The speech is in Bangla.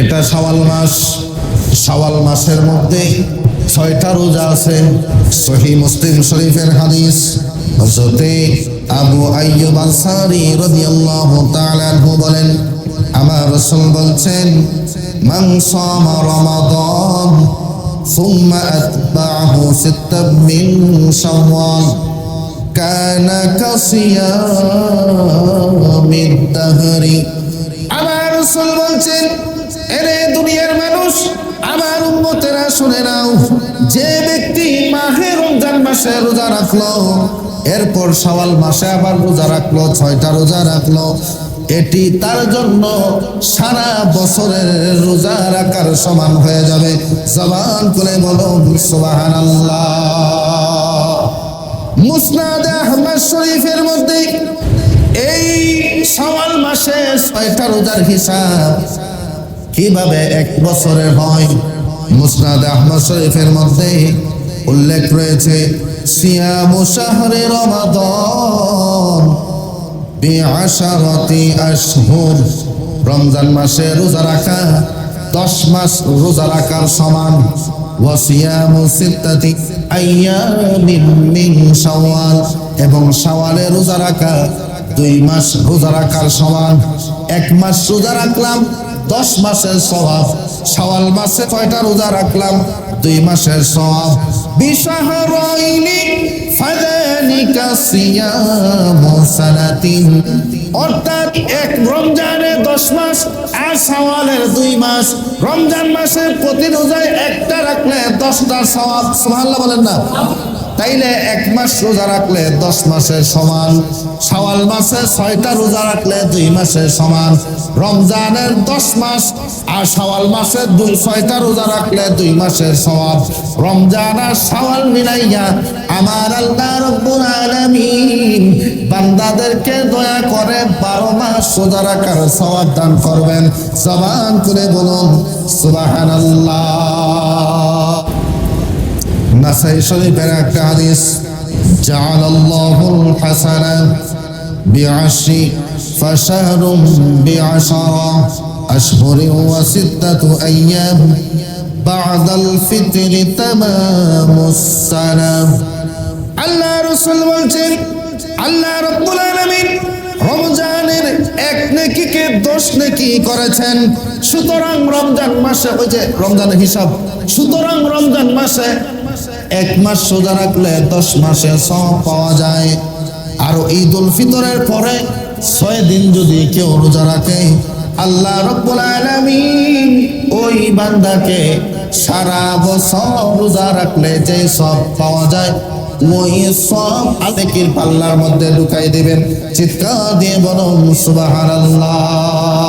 এটা শাওয়াল মাস। শাওয়াল মাসের মধ্যে 6টা রোজা আছে। সহিহ মুসলিম শরীফের হাদিস, হযরতে আবু আইয়ুব আনসারী রাদিয়াল্লাহু তাআলা আনহু বলেন, আমার রাসূল বলছেন, মান সামা রমাদান সুম্মা আতবা'হু সিত্তাম মিন শাওয়াল কানা কাসিয়ামিদ দাহরি। আমার রাসূল বলছেন, এরে দুনিয়ার মানুষ, আমার উম্মতেরা শুনে নাও, যে ব্যক্তি মাহে রমজান মাসে রোজা রাখলো, এরপর শাওয়াল মাসে আবার রোজা রাখলো, 6টা রোজা রাখলো, এটি তার জন্য সারা বছরের রোজা রাখার সমান হয়ে যাবে। জবান করে বলুন সুবহানাল্লাহ। মুসনাদ আহমদ শরীফের মধ্যে এই শাওয়াল মাসে 6টা রোজার হিসাব কিভাবে এক বছরের হয়, মুসনাদ আহমদ শরীফের মধ্যে উল্লেখ রয়েছে, সিয়ামু শাহরি রমাদান বিআশারাতি আশহুর, রমজান মাসে রোজা রাখা 10 মাস রোজা রাখার সমান। ওয়া সিয়ামু সিত্তাতি আইয়ামিন মিন শাওয়াল, এবং শাওয়ালে রোজা রাখা 2 মাস রোজা রাখার সমান। 1 মাস রোজা রাখলাম 10 মাসের সওয়াব, শাওয়াল মাসে 6টা রোজা রাখলাম 2 মাসের সওয়াব। বিশাহরাইনি ফাযালিকা সিয়ামু সানাতিন, অর্থাৎ এক রমজানে 10 মাস আর শাওয়ালের 2 মাস। রমজান মাসে প্রতি রোজায় একটা রাখলে 10টা সওয়াব। সুবহানাল্লাহ বলেন না? তাইলে 1 মাস রোজা রাখলে 10 মাসের সমান, শাওয়াল মাসে 6টা রোজা রাখলে 2 মাসের সমান। রমজানের 10 মাস আর শাওয়াল মাসে 6টা রোজা রাখলে 2 মাসের সওয়াব। রমজান আর শাওয়াল মিলাইয়া আমার আল্লাহ রব্বুল আলামিন বান্দাদেরকে দয়া করে 12 মাস রোজা রাখার সওয়াব দান করবেন। জবান করে বলুন সুবহানাল্লাহ। নাসাই শরীফের একটা হাদিস, জাআলাল্লাহুল হাসানা বিআশরি ফাশাহরুম বিআশরা আশহুরিন ওয়া সিত্তাতু আইয়াম বা'দাল ফিতরি তামামুস সানাহ। আল্লাহ রাসূল বলছেন, আল্লাহ রাব্বুল আলামিন রমজানের 1 নেকিকে 10 নেকি করেছেন। সুতরাং রমজান মাসে, ওই যে রমজানের হিসাব, সুতরাং রমজান মাসে 1 মাস রোজা রাখলে 10 মাসের সওয়াব পাওয়া যায়। আর ঈদুল ফিতরের পরে 6 দিন যদি কেউ রোজা রাখে, আল্লাহ রাব্বুল আলামিন ওই বান্দাকে সারা বছর রোজা রাখলে যে সওয়াব পাওয়া যায়, ওই সওয়াব আল্লাহর পাল্লার মধ্যে ঢুকাই দিবেন। চিৎকার দিয়ে বলুন সুবহানাল্লাহ।